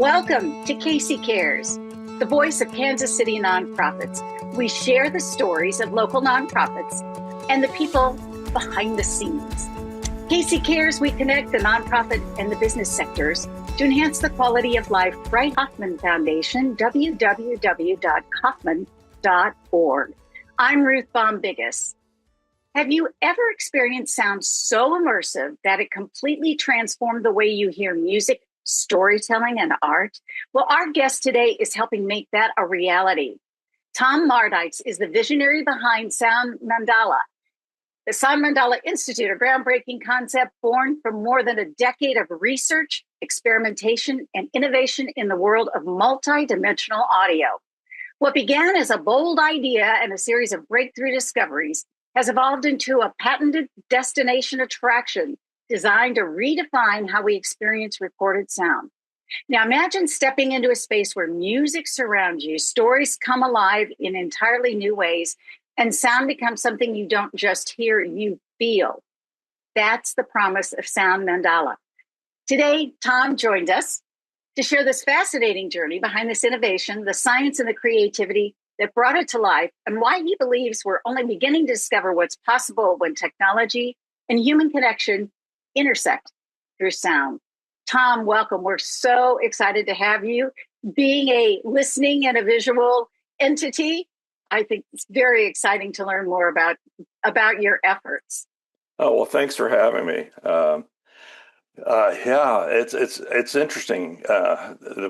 Welcome to Casey Cares, the voice of Kansas City nonprofits. We share the stories of local nonprofits and the people behind the scenes. Casey Cares, we connect the nonprofit and the business sectors to enhance the quality of life. Right, Kaufman Foundation, www.kaufman.org. I'm Ruth Bombigas. Have you ever experienced sound so immersive that it completely transformed the way you hear music, storytelling, and art? Well, our guest today is helping make that a reality. Tom Mardikes is the visionary behind Sound Mandala. The Sound Mandala Institute, a groundbreaking concept born from more than a decade of research, experimentation, and innovation in the world of multidimensional audio. What began as a bold idea and a series of breakthrough discoveries has evolved into a patented destination attraction designed to redefine how we experience recorded sound. Now imagine stepping into a space where music surrounds you, stories come alive in entirely new ways, and sound becomes something you don't just hear, you feel. That's the promise of Sound Mandala. Today, Tom joined us to share this fascinating journey behind this innovation, the science and the creativity that brought it to life, and why he believes we're only beginning to discover what's possible when technology and human connection intersect through sound. Tom, welcome. We're so excited to have you. Being a listening and a visual entity, I think it's very exciting to learn more about your efforts. Oh, well, thanks for having me. Yeah, it's interesting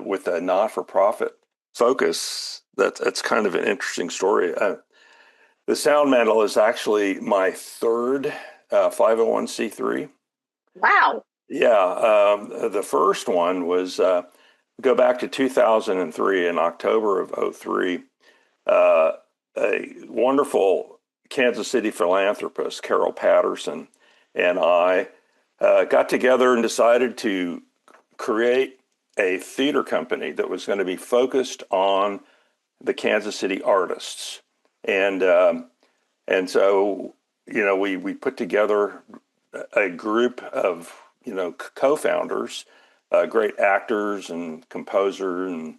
with the not-for-profit focus. That's kind of an interesting story. The Sound Mandala is actually my third 501c3. Wow. Yeah, the first one was go back to 2003 in October of '03. A wonderful Kansas City philanthropist, Carol Patterson, and I got together and decided to create a theater company that was going to be focused on the Kansas City artists. And so, we put together a group of, co-founders, great actors and composer and,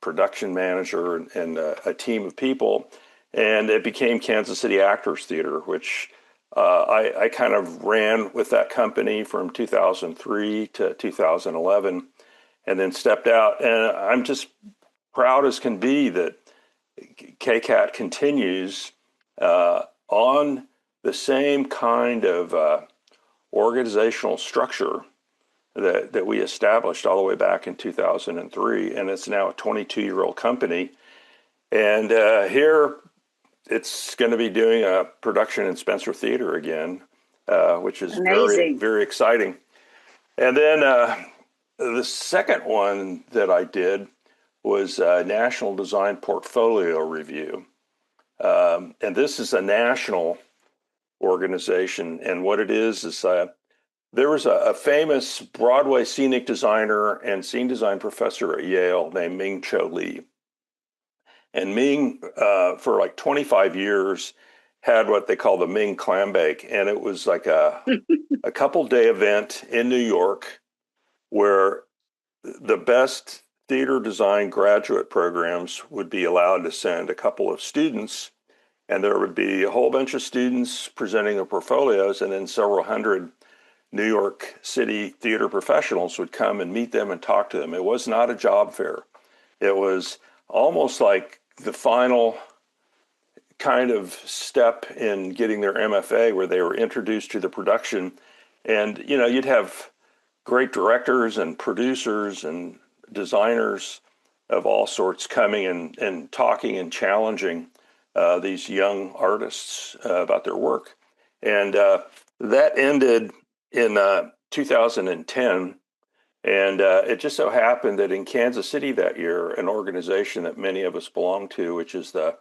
production manager and a team of people. And it became Kansas City Actors Theater, which I kind of ran with that company from 2003 to 2011 and then stepped out. And I'm just proud as can be that KCAT continues on the same kind of organizational structure that we established all the way back in 2003, and it's now a 22-year-old company. And here it's going to be doing a production in Spencer Theater again, which is very, very exciting. And then the second one that I did was a National Design Portfolio Review. And this is a national organization. And what it is there was a famous Broadway scenic designer and scene design professor at Yale named Ming-Cho Lee. And Ming, for like 25 years, had what they call the Ming Clam Bake. And it was like a couple-day event in New York where the best theater design graduate programs would be allowed to send a couple of students, and there would be a whole bunch of students presenting their portfolios, and then several hundred New York City theater professionals would come and meet them and talk to them. It was not a job fair. It was almost like the final kind of step in getting their MFA, where they were introduced to the production. And, you'd have great directors and producers and designers of all sorts coming and talking and challenging these young artists about their work. And that ended in 2010. And it just so happened that in Kansas City that year, an organization that many of us belong to, which is the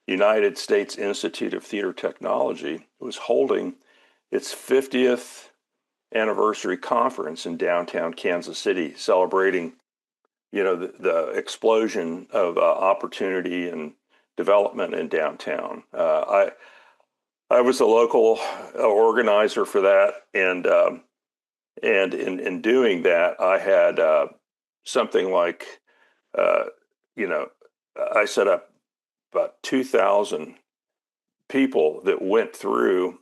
United States Institute of Theater Technology, was holding its 50th anniversary conference in downtown Kansas City, celebrating the explosion of opportunity and development in downtown. I was a local organizer for that, and in doing that, I had something like, uh, you know, I set up about 2,000 people that went through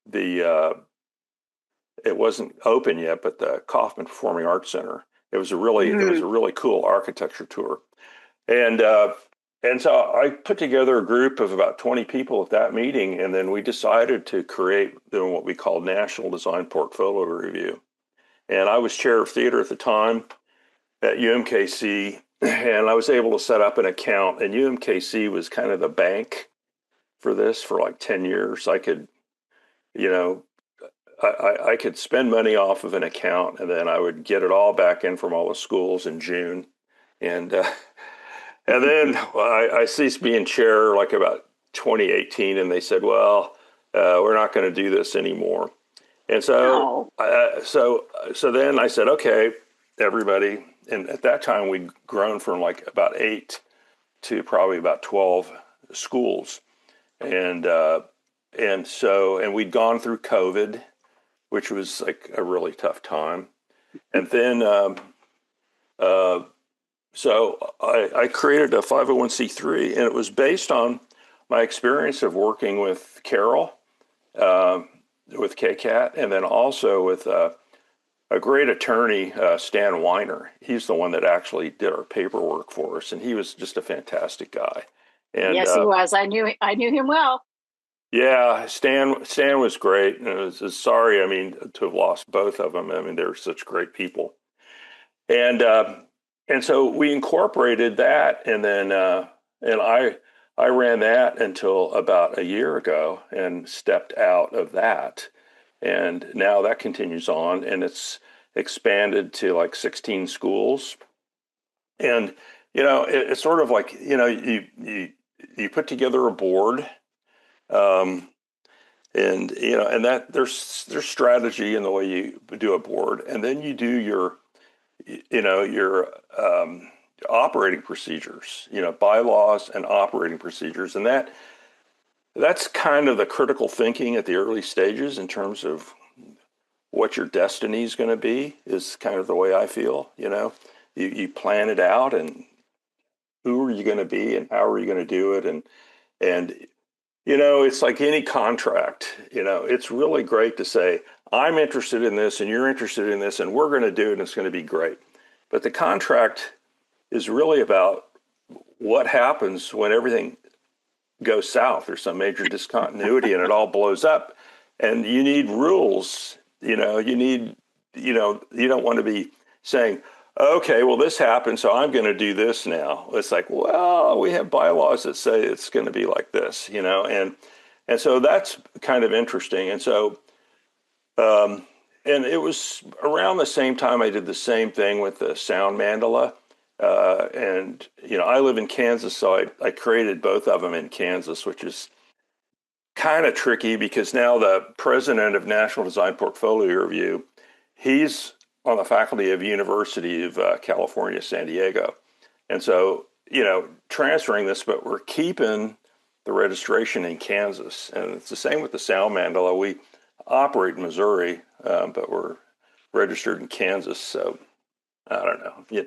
the, it wasn't open yet, but the Kaufman Performing Arts Center. It was a really cool architecture tour. And, uh, and so I put together a group of about 20 people at that meeting, and then we decided to create what we called National Design Portfolio Review. And I was chair of theater at the time at UMKC, and I was able to set up an account. And UMKC was kind of the bank for this for like 10 years. I could, you know, I could spend money off of an account, and then I would get it all back in from all the schools in June. And and then I ceased being chair like about 2018, and they said, "Well, we're not going to do this anymore." And Oh, so then I said, "Okay, everybody." And at that time, we'd grown from like about 8 to probably about 12 schools, and and we'd gone through COVID, which was like a really tough time, and then. Uh, So I created a 501c3, and it was based on my experience of working with Carol, uh, with KCAT, and then also with a great attorney, Stan Weiner. He's the one that actually did our paperwork for us, and he was just a fantastic guy. And yes, he was. I knew him well. yeah, Stan was great. And sorry, I mean, to have lost both of them. I mean, they were such great people. And and so we incorporated that, and then and I ran that until about a year ago, and stepped out of that, and now that continues on, and it's expanded to like 16 schools, and it's sort of like you put together a board, um, and and that there's strategy in the way you do a board, and then you do your operating procedures, bylaws and operating procedures. And that's kind of the critical thinking at the early stages in terms of what your destiny is going to be, is kind of the way I feel. You plan it out, and who are you going to be and how are you going to do it? And it's like any contract. It's really great to say, I'm interested in this and you're interested in this, and we're going to do it and it's going to be great. But the contract is really about what happens when everything goes south. There's some major discontinuity and it all blows up. And you need rules. You don't want to be saying, okay, well, this happened, so I'm going to do this now. It's like, well, we have bylaws that say it's going to be like this, and so that's kind of interesting. And so, and it was around the same time I did the same thing with the Sound Mandala. And I live in Kansas, so I created both of them in Kansas, which is kind of tricky because now the president of National Design Portfolio Review, he's on the faculty of University of California, San Diego. And so, transferring this, but we're keeping the registration in Kansas. And it's the same with the Sound Mandala. We operate in Missouri, but we're registered in Kansas. So I don't know.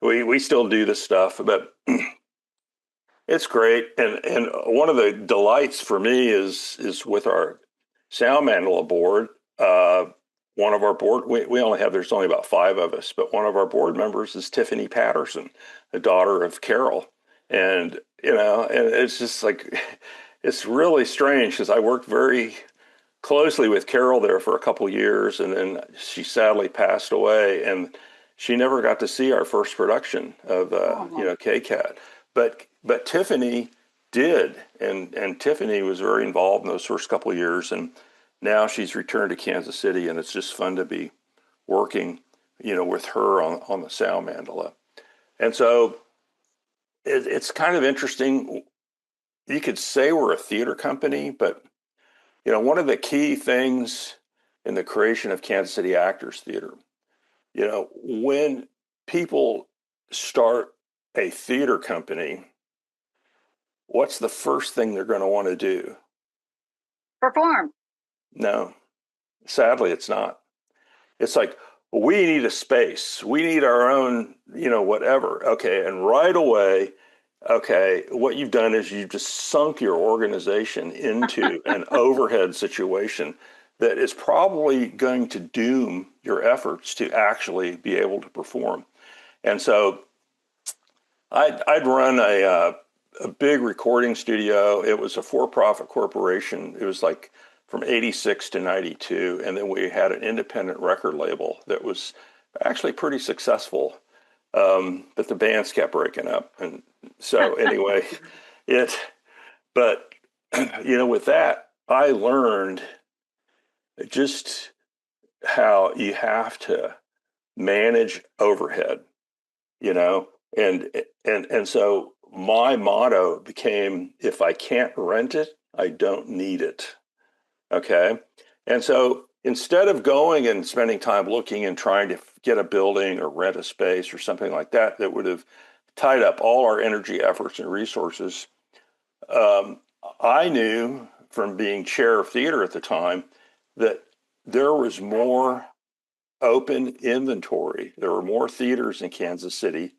We still do this stuff, but it's great. And one of the delights for me is with our Sound Mandala board. One of our board, there's only about 5 of us, but one of our board members is Tiffany Patterson, the daughter of Carol. And, and it's just like, it's really strange because I worked very closely with Carol there for a couple of years, and then she sadly passed away, and she never got to see our first production of, KCAT. But Tiffany did, and Tiffany was very involved in those first couple of years, and now she's returned to Kansas City, and it's just fun to be working, with her on the Sound Mandala. And so it's kind of interesting. You could say we're a theater company, but, one of the key things in the creation of Kansas City Actors Theater, when people start a theater company, what's the first thing they're going to want to do? Perform. No, sadly, it's not. It's like, we need a space. We need our own, whatever. Okay. And right away, okay, what you've done is you've just sunk your organization into an overhead situation that is probably going to doom your efforts to actually be able to perform. And so I'd run a big recording studio. It was a for-profit corporation. It was like from 86 to 92. And then we had an independent record label that was actually pretty successful. But the bands kept breaking up. And so anyway, but with that, I learned just how you have to manage overhead, you know, and so my motto became, if I can't rent it, I don't need it. Okay. And so instead of going and spending time looking and trying to get a building or rent a space or something like that, that would have tied up all our energy, efforts, and resources, I knew from being chair of theater at the time that there was more open inventory. There were more theaters in Kansas City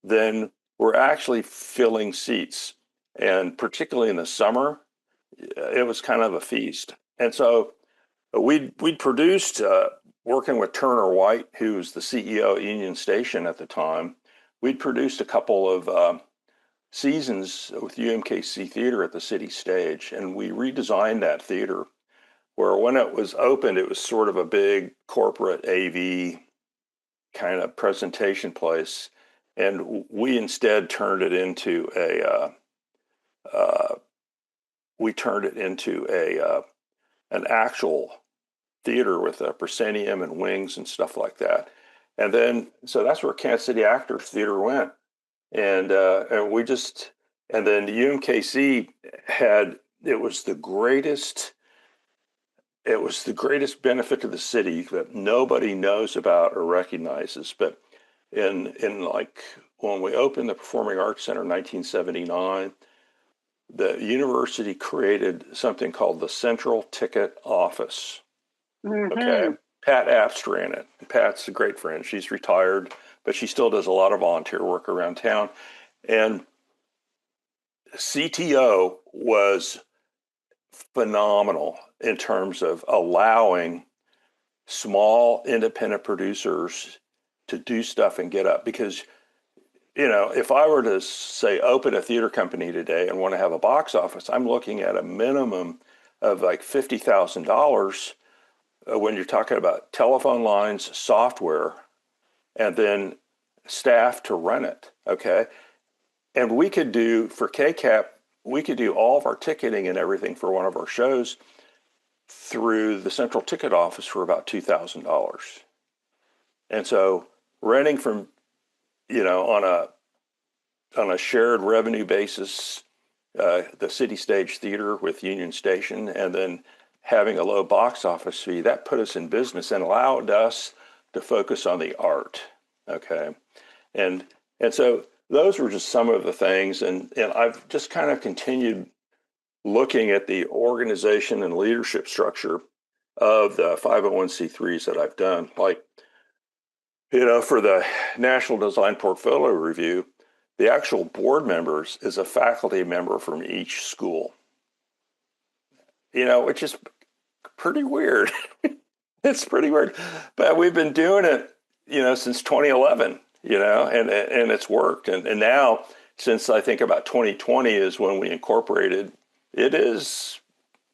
than were actually filling seats. And particularly in the summer, it was kind of a feast. And so we'd produced, working with Turner White, who was the CEO of Union Station at the time, we'd produced a couple of seasons with UMKC Theater at the City Stage, and we redesigned that theater where when it was opened, it was sort of a big corporate AV kind of presentation place. And we instead turned it into an actual theater with a proscenium and wings and stuff like that. And then, so that's where Kansas City Actors Theater went. And then the UMKC it was the greatest benefit to the city that nobody knows about or recognizes. But in like when we opened the Performing Arts Center in 1979, the university created something called the Central Ticket Office. Mm-hmm. Okay. Pat Apst ran it. Pat's a great friend. She's retired, but she still does a lot of volunteer work around town. And CTO was phenomenal in terms of allowing small independent producers to do stuff and get up. Because, if I were to say open a theater company today and want to have a box office, I'm looking at a minimum of like $50,000 when you're talking about telephone lines, software, and then staff to run it. Okay. And we could do, for KCAP, we could do all of our ticketing and everything for one of our shows through the Central Ticket Office for about $2,000. And so renting from, on a shared revenue basis, the City Stage Theater with Union Station, and then having a low box office fee, that put us in business and allowed us to focus on the art. Okay. And so those were just some of the things. And I've just kind of continued looking at the organization and leadership structure of the 501c3s that I've done. Like, for the National Design Portfolio Review, the actual board members is a faculty member from each school, which is pretty weird. It's pretty weird, but we've been doing it, since 2011, and it's worked. And now, since I think about 2020 is when we incorporated, it is,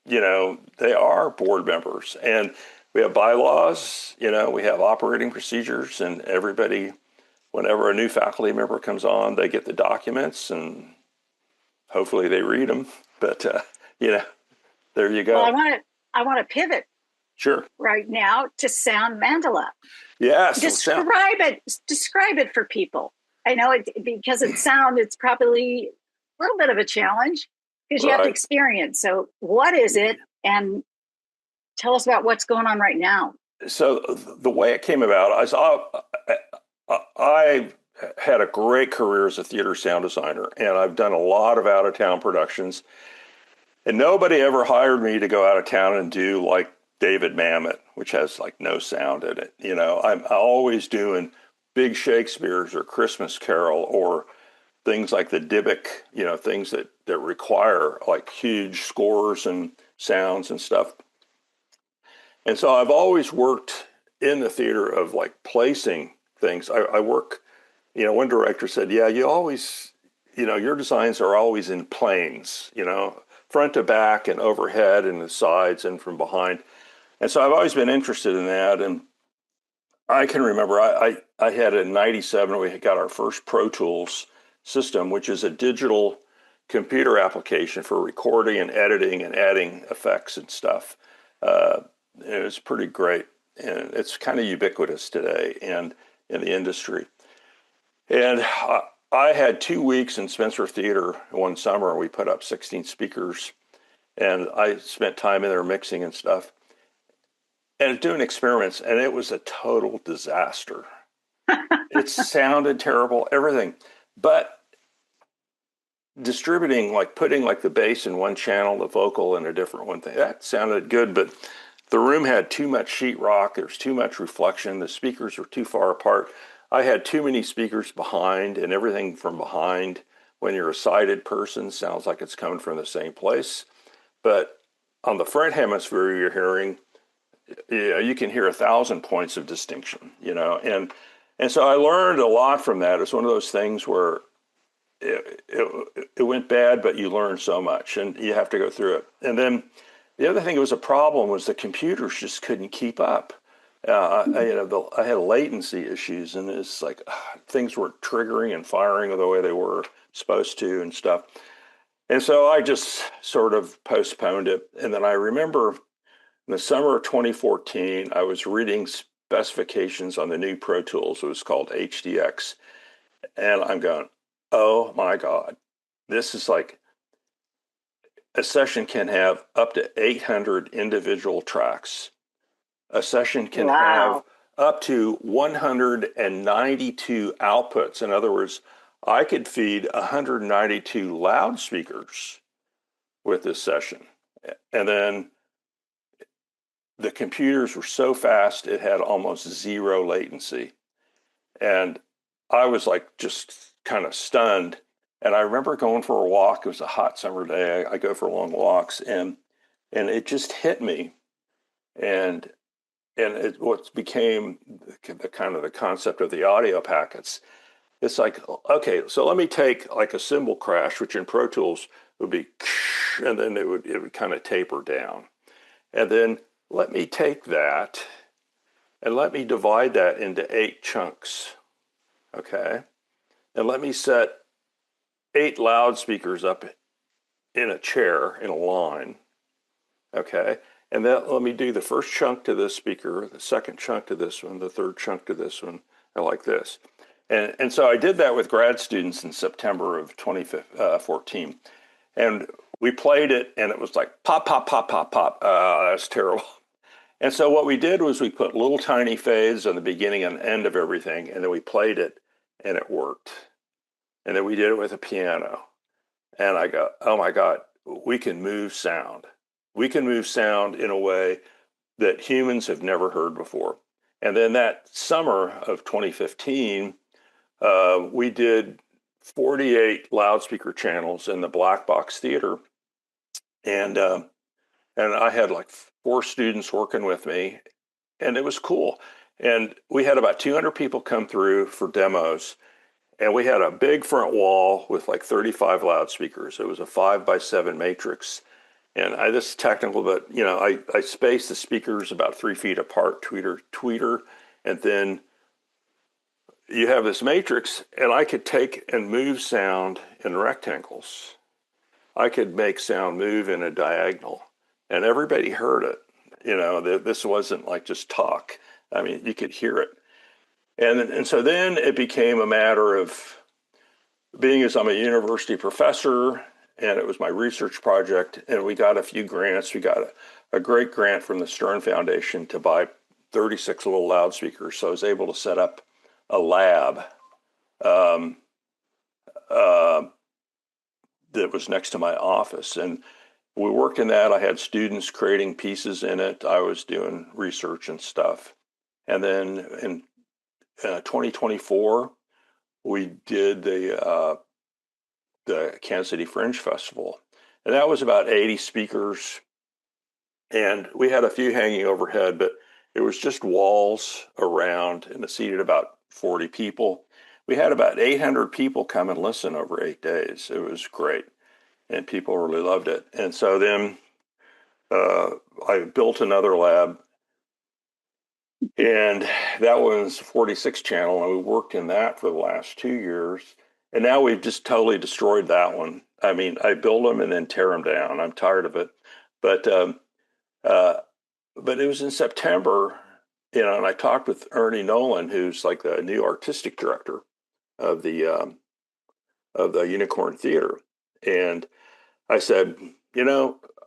they are board members, and we have bylaws, we have operating procedures, and everybody, whenever a new faculty member comes on, they get the documents and hopefully they read them. But, there you go. Well, I want to pivot. Sure. Right now to Sound Mandala. Yes. Describe it for people. I know because it's sound, it's probably a little bit of a challenge because you have to experience. So what is it? And tell us about what's going on right now. So the way it came about, I had a great career as a theater sound designer, and I've done a lot of out-of-town productions. And nobody ever hired me to go out of town and do like David Mamet, which has like no sound in it. I'm always doing big Shakespeare's or Christmas Carol or things like the Dybbuk, things that require like huge scores and sounds and stuff. And so I've always worked in the theater of like placing things. I work, one director said, yeah, you always, your designs are always in planes, front to back and overhead and the sides and from behind. And so I've always been interested in that. And I can remember I had in 97, we got our first Pro Tools system, which is a digital computer application for recording and editing and adding effects and stuff. It was pretty great. And it's kind of ubiquitous today and in the industry. And I had 2 weeks in Spencer Theater one summer. We put up 16 speakers and I spent time in there mixing and stuff and doing experiments, and it was a total disaster. It sounded terrible, everything. But distributing, like putting like the bass in one channel, the vocal in a different one, that sounded good, but the room had too much sheetrock. There's too much reflection. The speakers were too far apart. I had too many speakers behind, and everything from behind, when you're a sighted person, sounds like it's coming from the same place. But on the front hemisphere, you're hearing, you can hear 1,000 points of distinction, and so I learned a lot from that. It's one of those things where it went bad, but you learn so much, and you have to go through it. And then the other thing that was a problem was the computers just couldn't keep up. I had latency issues, and it's like things weren't triggering and firing the way they were supposed to and stuff. And so I just sort of postponed it. And then I remember in the summer of 2014, I was reading specifications on the new Pro Tools. It was called HDX. And I'm going, oh my God, this is like a session can have up to 800 individual tracks. A session can have up to 192 outputs. In other words, I could feed 192 loudspeakers with this session. And then the computers were so fast, it had almost zero latency. And I was like just kind of stunned. And I remember going for a walk. It was a hot summer day. I go for long walks, and it just hit me. And what became the kind of the concept of the audio packets. It's like, okay, so let me take like a cymbal crash, which in Pro Tools would be, and then it would kind of taper down. And then let me take that and let me divide that into 8 chunks, okay? And let me set 8 loudspeakers up in a chair in a line, okay? And then let me do the first chunk to this speaker, the second chunk to this one, the third chunk to this one, and like this. And so I did that with grad students in September of 2014. And we played it, and it was like pop, pop, pop, pop, pop. That's terrible. And so what we did was we put little tiny fades on the beginning and end of everything, and then we played it, and it worked. And then we did it with a piano. And I go, oh my God, we can move sound. We can move sound in a way that humans have never heard before. And then that summer of 2015, we did 48 loudspeaker channels in the Black Box Theater. And I had like 4 students working with me, and it was cool. And we had about 200 people come through for demos. And we had a big front wall with like 35 loudspeakers. It was a 5x7 matrix. And this is technical, but I spaced the speakers about 3 feet apart, tweeter, and then you have this matrix, and I could take and move sound in rectangles. I could make sound move in a diagonal, and everybody heard it. This wasn't like just talk. I mean, you could hear it. And so then it became a matter of being as I'm a university professor, and it was my research project, and we got a few grants. We got a great grant from the Stern Foundation to buy 36 little loudspeakers. So I was able to set up a lab that was next to my office. And we worked in that. I had students creating pieces in it. I was doing research and stuff. And then in 2024, we did the Kansas City Fringe Festival, and that was about 80 speakers, and we had a few hanging overhead, but it was just walls around, and it seated about 40 people. We had about 800 people come and listen over 8 days. It was great, and people really loved it. And so then I built another lab, and that was 46 channel, and we worked in that for the last 2 years. And now we've just totally destroyed that one. I mean, I build them and then tear them down. I'm tired of it. But uh, but it was in September, and I talked with Ernie Nolan, who's like the new artistic director of the Unicorn Theater, and I said,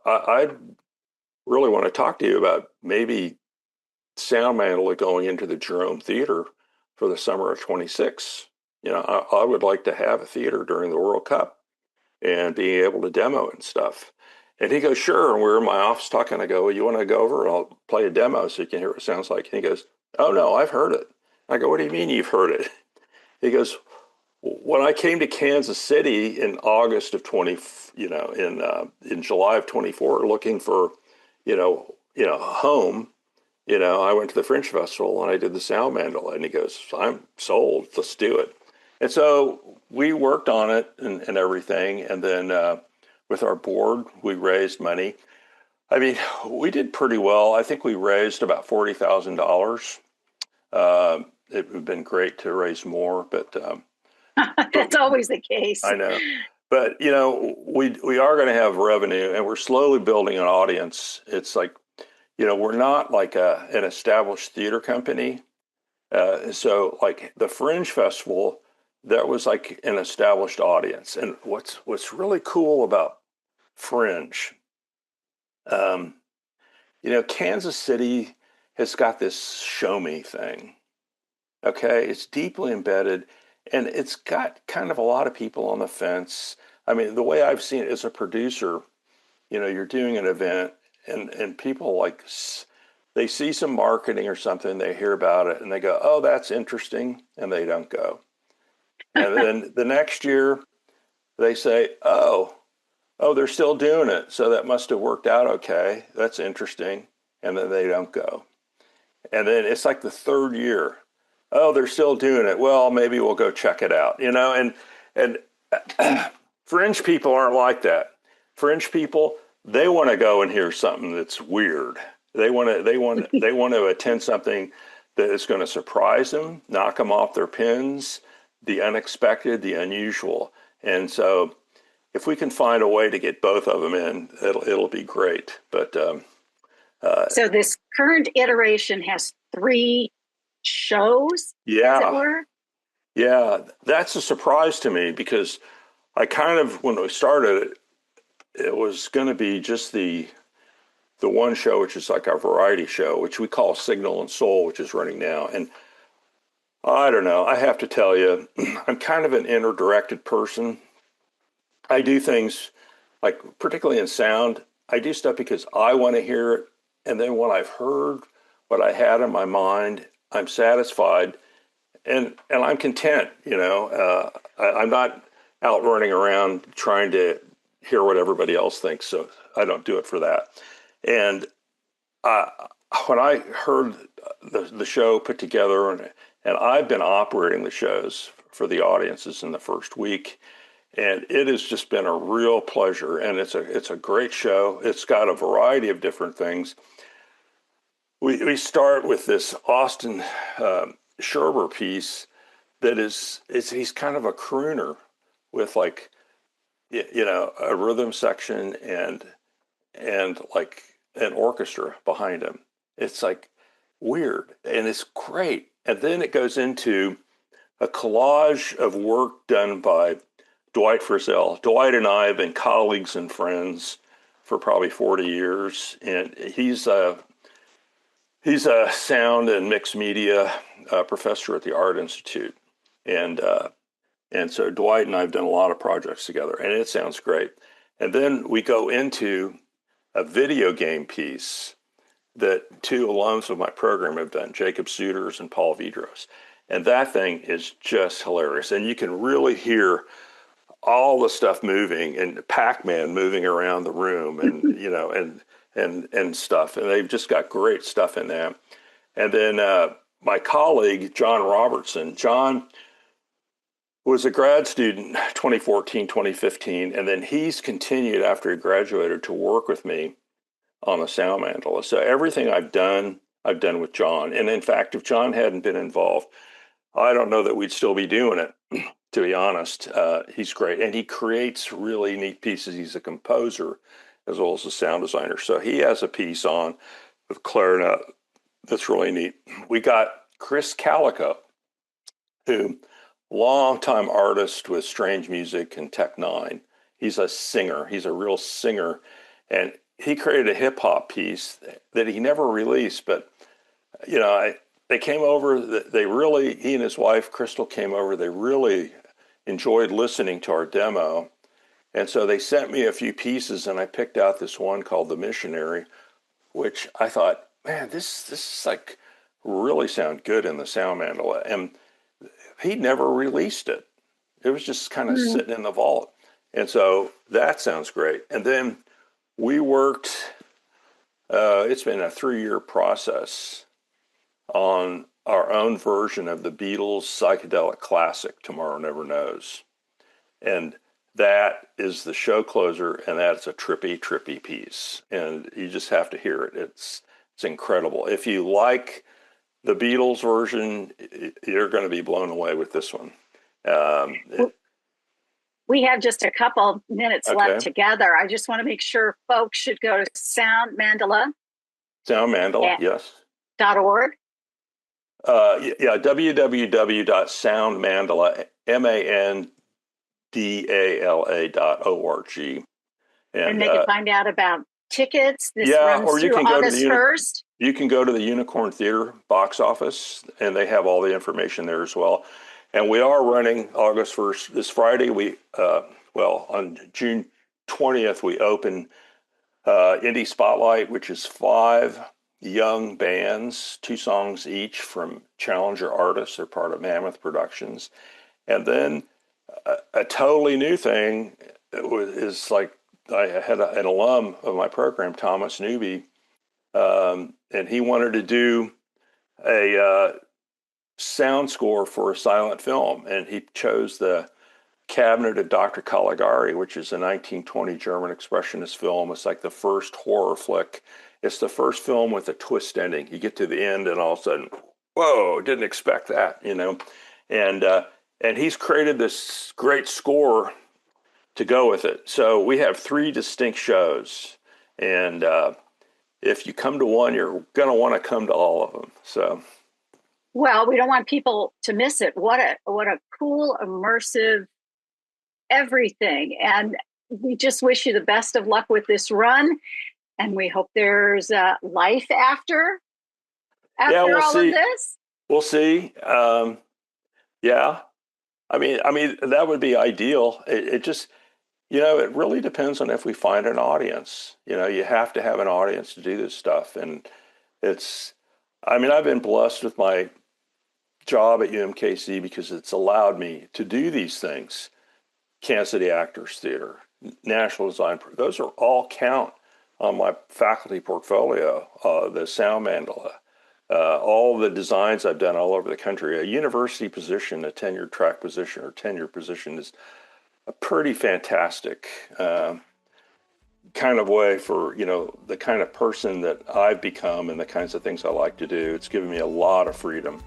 I really want to talk to you about maybe Sound Mandala going into the Jerome Theater for the summer of 26. I would like to have a theater during the World Cup and being able to demo and stuff. And he goes, sure. And we're in my office talking. I go, well, you want to go over? I'll play a demo so you can hear what it sounds like. And he goes, oh, no, I've heard it. I go, what do you mean you've heard it? He goes, when I came to Kansas City in August of 20, in July of 24, looking for, a home, I went to the Fringe Festival and I did the Sound Mandala. And he goes, I'm sold. Let's do it. And so we worked on it and everything. And then with our board, we raised money. I mean, we did pretty well. I think we raised about $40,000. It would have been great to raise more, but that's always the case. I know. But, we are going to have revenue, and we're slowly building an audience. It's like, we're not like an established theater company. So like the Fringe Festival, that was like an established audience. And what's really cool about Fringe, Kansas City has got this show me thing. Okay, it's deeply embedded, and it's got kind of a lot of people on the fence. I mean, the way I've seen it as a producer, you're doing an event, and people they see some marketing or something, they hear about it, and they go, oh, that's interesting, and they don't go. And then the next year, they say, oh, they're still doing it, so that must have worked out okay. That's interesting, and then they don't go. And then it's like the third year, oh, they're still doing it. Well, maybe we'll go check it out, and Fringe people aren't like that. Fringe people, they want to go and hear something that's weird. They want to attend something that is going to surprise them, knock them off their pins, the unexpected, the unusual. And so if we can find a way to get both of them in, it'll be great. But so this current iteration has 3 shows, yeah, as it were? Yeah, that's a surprise to me because I kind of, when we started it was going to be just the one show, which is like our variety show, which we call Signal and Soul, which is running now. And I don't know, I have to tell you, I'm kind of an inner-directed person. I do things, like particularly in sound, I do stuff because I want to hear it. And then when I've heard what I had in my mind, I'm satisfied and I'm content. I'm not out running around trying to hear what everybody else thinks. So I don't do it for that. And when I heard the show put together, and I've been operating the shows for the audiences in the first week, and it has just been a real pleasure. And it's a great show. It's got a variety of different things. We start with this Austin Sherber piece that he's kind of a crooner with like, a rhythm section and like an orchestra behind him. It's like weird and it's great. And then it goes into a collage of work done by Dwight Frizzell. Dwight and I have been colleagues and friends for probably 40 years. And he's a sound and mixed media professor at the Art Institute. And so Dwight and I have done a lot of projects together, and it sounds great. And then we go into a video game piece that two alums of my program have done, Jacob Suters and Paul Vidros. And that thing is just hilarious. And you can really hear all the stuff moving and Pac-Man moving around the room and, you know, and stuff. And they've just got great stuff in that. And then my colleague, John Robertson, John was a grad student 2014, 2015. And then he's continued after he graduated to work with me on the Sound Mandala. So everything I've done with John. And in fact, if John hadn't been involved, I don't know that we'd still be doing it, to be honest. He's great. And he creates really neat pieces. He's a composer as well as a sound designer. So he has a piece on with clarinet that's really neat. We got Chris Calico, who longtime artist with Strange Music and Tech Nine. He's a singer. He's a real singer. And he created a hip hop piece that he never released, but you know, they came over. He and his wife Crystal came over. They really enjoyed listening to our demo, and so they sent me a few pieces, and I picked out this one called "The Missionary," which I thought, man, this is like really sound good in the Sound Mandala, and he never released it. It was just kind of sitting in the vault, and so that sounds great. And then we worked, it's been a 3-year process on our own version of the Beatles' psychedelic classic, Tomorrow Never Knows. And that is the show closer, and that's a trippy, trippy piece. And you just have to hear it. It's incredible. If you like the Beatles version, you're going to be blown away with this one. We have just a couple minutes left together. I just want to make sure folks should go to Sound Mandala. Sound Mandala, yes. .org. www.soundmandala, MANDALA.org. And they can find out about tickets. This runs or you through can go August to the 1st. You can go to the Unicorn Theater box office, and they have all the information there as well. And we are running August 1st. This Friday, on June 20th, we open Indie Spotlight, which is 5 young bands, 2 songs each from challenger artists. They're part of Mammoth Productions. And then a totally new thing is like I had an alum of my program, Thomas Newby, and he wanted to do a sound score for a silent film, and he chose the Cabinet of Dr. Caligari, which is a 1920 German expressionist film. It's like the first horror flick. It's the first film with a twist ending. You get to the end, and all of a sudden, whoa! Didn't expect that, you know. And he's created this great score to go with it. So we have 3 distinct shows, and if you come to one, you're going to want to come to all of them. So. Well, we don't want people to miss it. What a cool, immersive everything. And we just wish you the best of luck with this run. And we hope there's life after we'll all see. Of this. We'll see. Yeah. I mean, that would be ideal. It just, you know, it really depends on if we find an audience. You know, you have to have an audience to do this stuff. And I've been blessed with my job at UMKC because it's allowed me to do these things. Kansas City Actors Theater, National Design, those are all count on my faculty portfolio, the Sound Mandala, all the designs I've done all over the country. A university position, a tenure track position or tenure position is a pretty fantastic kind of way for, you know, the kind of person that I've become and the kinds of things I like to do. It's given me a lot of freedom.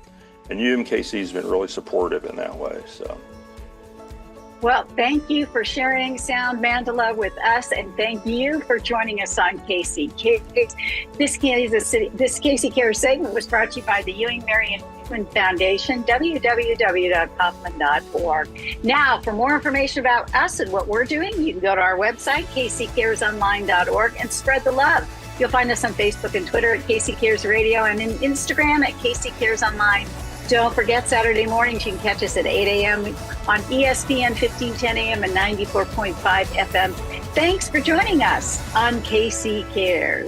And UMKC has been really supportive in that way. So, well, thank you for sharing Sound Mandala with us, and thank you for joining us on KC Cares. This KC Cares segment was brought to you by the Ewing Marion Foundation, www.kaufman.org. Now, for more information about us and what we're doing, you can go to our website, kccaresonline.org, and spread the love. You'll find us on Facebook and Twitter at KC Cares Radio and in Instagram at KC Cares Online. Don't forget, Saturday mornings, you can catch us at 8 a.m. on ESPN 1510 a.m. and 94.5 FM Thanks for joining us on KC Cares.